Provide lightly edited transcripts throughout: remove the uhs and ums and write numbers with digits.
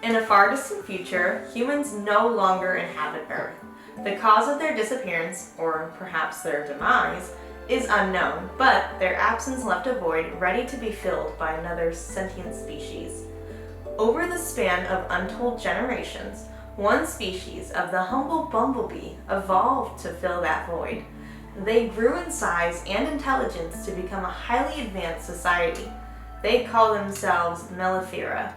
In a far distant future, humans no longer inhabit Earth. The cause of their disappearance, or perhaps their demise, is unknown, but their absence left a void ready to be filled by another sentient species. Over the span of untold generations, one species of the humble bumblebee evolved to fill that void. They grew in size and intelligence to become a highly advanced society. They call themselves Mellifera.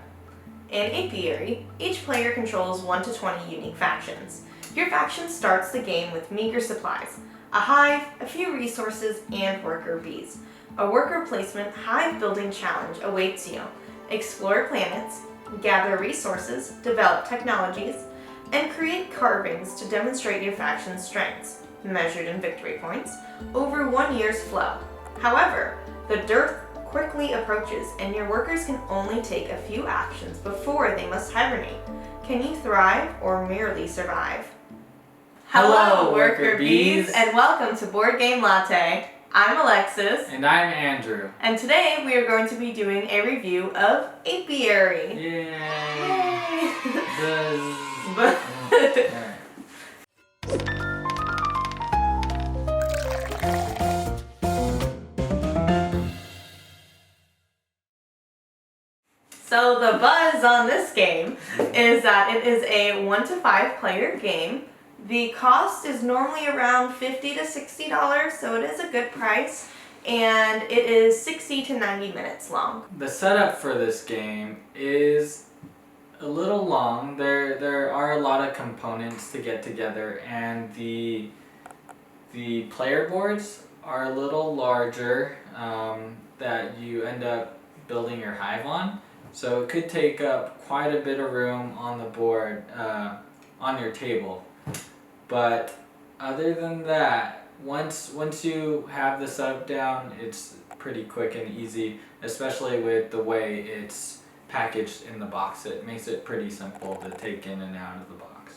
In Apiary, each player controls 1 to 20 unique factions. Your faction starts the game with meager supplies, a hive, a few resources, and worker bees. A worker placement hive building challenge awaits you. Explore planets, gather resources, develop technologies, and create carvings to demonstrate your faction's strengths, measured in victory points, over 1 year's flow. However, the dearth quickly approaches, and your workers can only take a few actions before they must hibernate. Can you thrive or merely survive? Hello, worker bees, and welcome to Board Game Latte. I'm Alexis. And I'm Andrew. And today we are going to be doing a review of Apiary. Yay! Buzz. So the buzz on this game is that it is a 1 to 5 player game. The cost is normally around $50 to $60, so it is a good price, and it is 60 to 90 minutes long. The setup for this game is a little long. There are a lot of components to get together, and the player boards are a little larger that you end up building your hive on. So it could take up quite a bit of room on the board, on your table. But other than that, once you have the setup down, it's pretty quick and easy, especially with the way it's packaged in the box. It makes it pretty simple to take in and out of the box.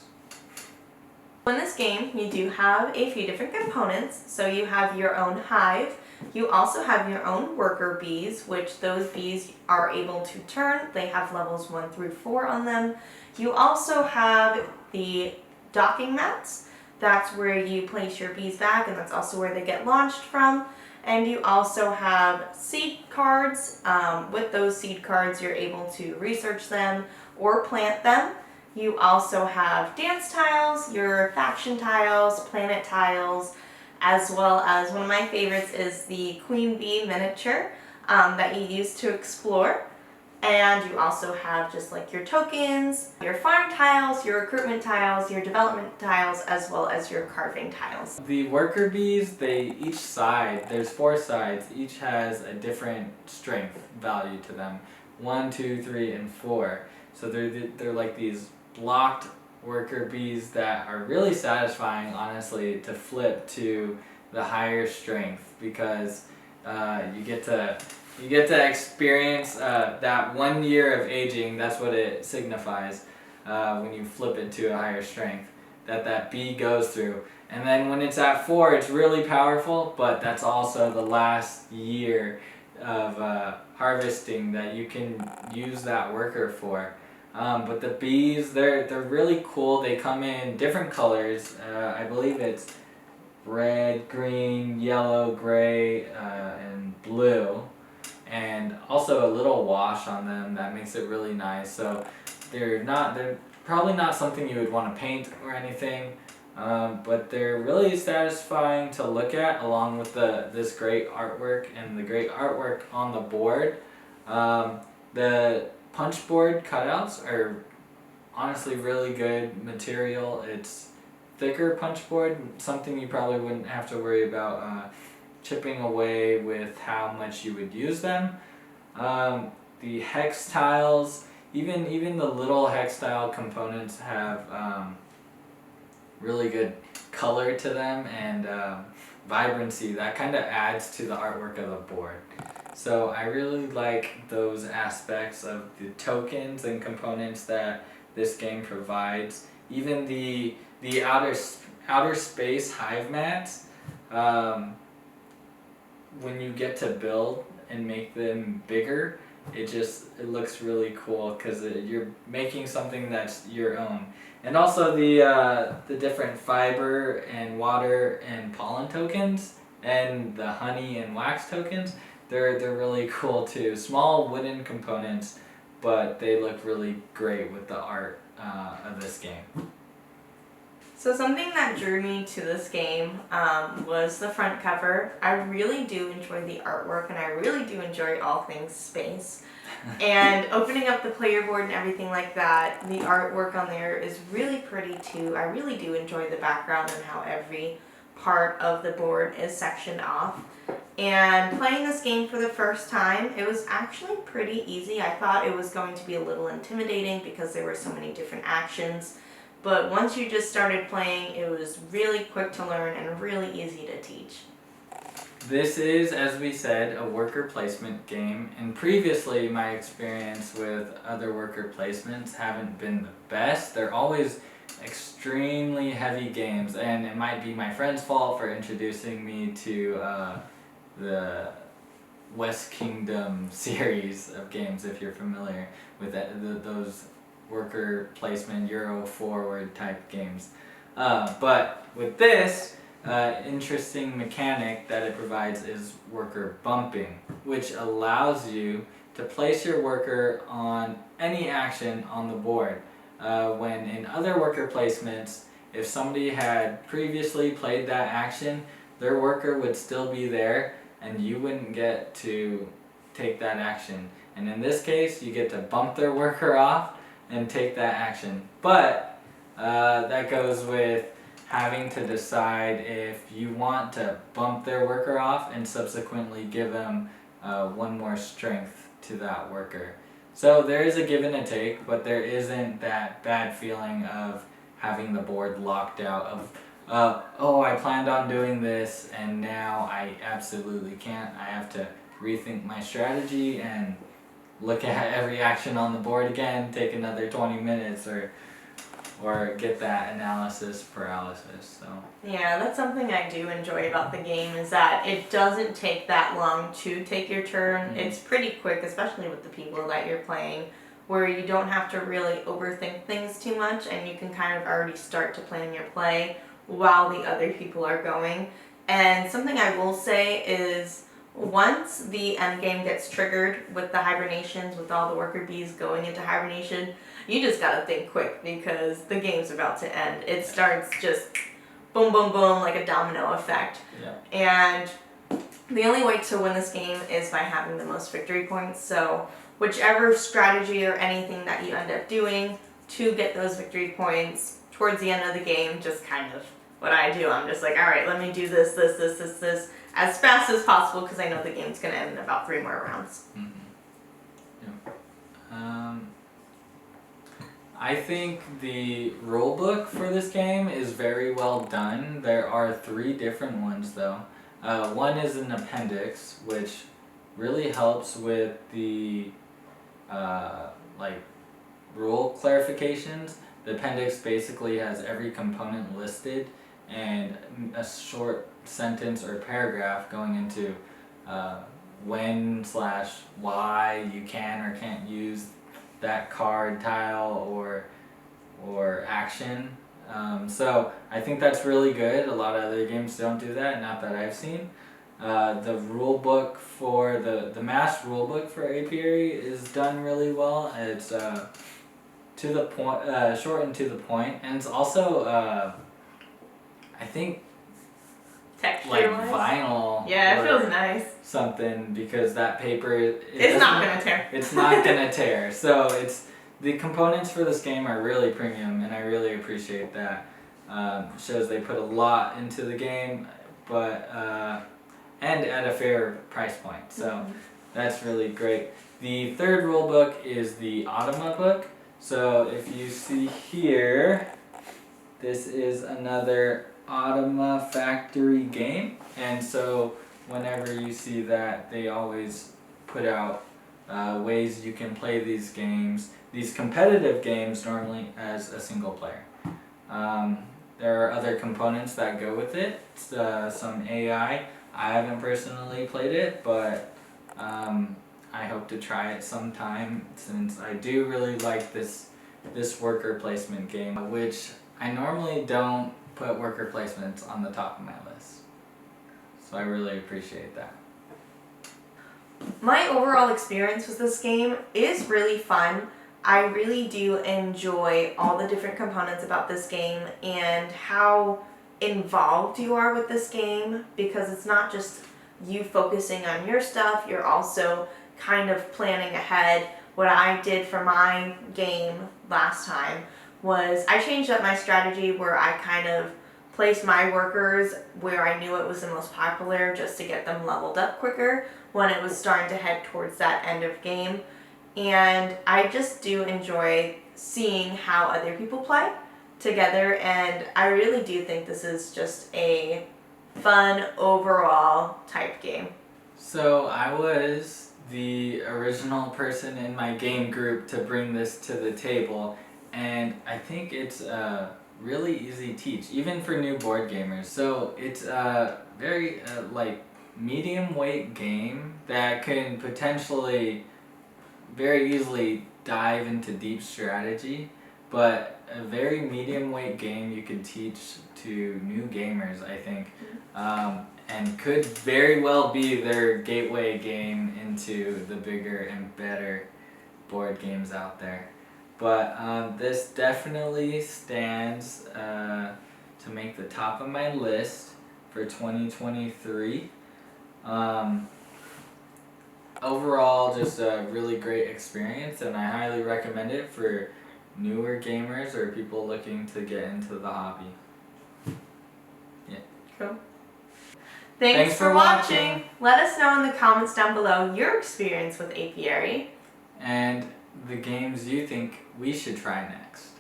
In this game, you do have a few different components. So you have your own hive. You also have your own worker bees, which those bees are able to turn. They have levels 1 through 4 on them. You also have the docking mats. That's where you place your bees back, and that's also where they get launched from. And you also have seed cards. With those seed cards, you're able to research them or plant them. You also have dance tiles, your faction tiles, planet tiles, as well as one of my favorites is the queen bee miniature that you use to explore. And you also have just like your tokens, your farm tiles, your recruitment tiles, your development tiles, as well as your carving tiles. The worker bees, each side, there's 4 sides, each has a different strength value to them. 1, 2, 3, and 4. So they're like these blocked worker bees that are really satisfying, honestly, to flip to the higher strength, because you get to experience that 1 year of aging. That's what it signifies when you flip it to a higher strength that bee goes through. And then when it's at 4, it's really powerful, but that's also the last year of harvesting that you can use that worker for. But the bees, they're really cool. They come in different colors. I believe it's red, green, yellow, gray, and blue. And also a little wash on them that makes it really nice. So they're probably not something you would want to paint or anything, but they're really satisfying to look at, along with this great artwork and the great artwork on the board. The punch board cutouts are honestly really good material. It's thicker punch board, something you probably wouldn't have to worry about chipping away with how much you would use them. The hex tiles, even the little hex tile components have really good color to them and vibrancy that kind of adds to the artwork of the board. So I really like those aspects of the tokens and components that this game provides. Even the outer space hive mats, when you get to build and make them bigger, it looks really cool because you're making something that's your own. And also the different fiber and water and pollen tokens and the honey and wax tokens, they're really cool too. Small wooden components, but they look really great with the art of this game. So something that drew me to this game was the front cover. I really do enjoy the artwork, and I really do enjoy all things space. And opening up the player board and everything like that, the artwork on there is really pretty too. I really do enjoy the background and how every part of the board is sectioned off. And playing this game for the first time, it was actually pretty easy. I thought it was going to be a little intimidating because there were so many different actions. But once you just started playing, it was really quick to learn and really easy to teach. This is, as we said, a worker placement game, and previously my experience with other worker placements haven't been the best. They're always extremely heavy games, and it might be my friend's fault for introducing me to the West Kingdom series of games, if you're familiar with those worker placement Euro forward type games. But with this, interesting mechanic that it provides is worker bumping, which allows you to place your worker on any action on the board. When in other worker placements, if somebody had previously played that action, their worker would still be there and you wouldn't get to take that action. And in this case, you get to bump their worker off and take that action. But that goes with having to decide if you want to bump their worker off and subsequently give them one more strength to that worker. So there is a give and a take, but there isn't that bad feeling of having the board locked out of, oh, I planned on doing this and now I absolutely can't. I have to rethink my strategy and look at every action on the board again, take another 20 minutes or get that analysis paralysis. So Yeah, that's something I do enjoy about the game, is that it doesn't take that long to take your turn. Mm-hmm. It's pretty quick, especially with the people that you're playing, where you don't have to really overthink things too much and you can kind of already start to plan your play while the other people are going. And something I will say is, once the end game gets triggered with the hibernations, with all the worker bees going into hibernation, you just gotta think quick because the game's about to end. It starts just boom, boom, boom, like a domino effect. yeah. And the only way to win this game is by having the most victory points. So whichever strategy or anything that you end up doing to get those victory points towards the end of the game, just kind of what I do. I'm just like, all right, let me do this as fast as possible because I know the game's going to end in about 3 more rounds. Mm-hmm. Yeah. I think the rule book for this game is very well done. There are 3 different ones though. One is an appendix, which really helps with the rule clarifications. The appendix basically has every component listed and a short sentence or paragraph going into when/why you can or can't use that card, tile, or action. So I think that's really good. A lot of other games don't do that, not that I've seen. The rule book for the mass rule book for Apiary is done really well. It's to the point, short and to the point, and it's also I think like vinyl. Yeah, it feels nice. Something, because that paper it's not gonna tear. It's not gonna tear. So the components for this game are really premium, and I really appreciate that. Shows they put a lot into the game, but and at a fair price point. So that's really great. The third rule book is the Automa book. So if you see here, this is another Automa factory game, and so whenever you see that, they always put out ways you can play these games, these competitive games, normally as a single player. There are other components that go with it, some AI. I haven't personally played it, but I hope to try it sometime, since I do really like this worker placement game, which I normally don't put worker placements on the top of my list. So I really appreciate that. My overall experience with this game is really fun. I really do enjoy all the different components about this game and how involved you are with this game, because it's not just you focusing on your stuff, you're also kind of planning ahead. What I did for my game last time was I changed up my strategy where I kind of placed my workers where I knew it was the most popular, just to get them leveled up quicker when it was starting to head towards that end of game. And I just do enjoy seeing how other people play together, and I really do think this is just a fun overall type game. So I was the original person in my game group to bring this to the table, and I think it's a really easy teach, even for new board gamers. So it's a very medium weight game that can potentially very easily dive into deep strategy, but a very medium weight game you could teach to new gamers, I think, and could very well be their gateway game into the bigger and better board games out there. But this definitely stands to make the top of my list for 2023. Overall, just a really great experience, and I highly recommend it for newer gamers or people looking to get into the hobby. Yeah. Cool. Thanks for watching. Let us know in the comments down below your experience with Apiary. And the games you think we should try next.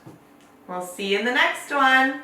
We'll see you in the next one.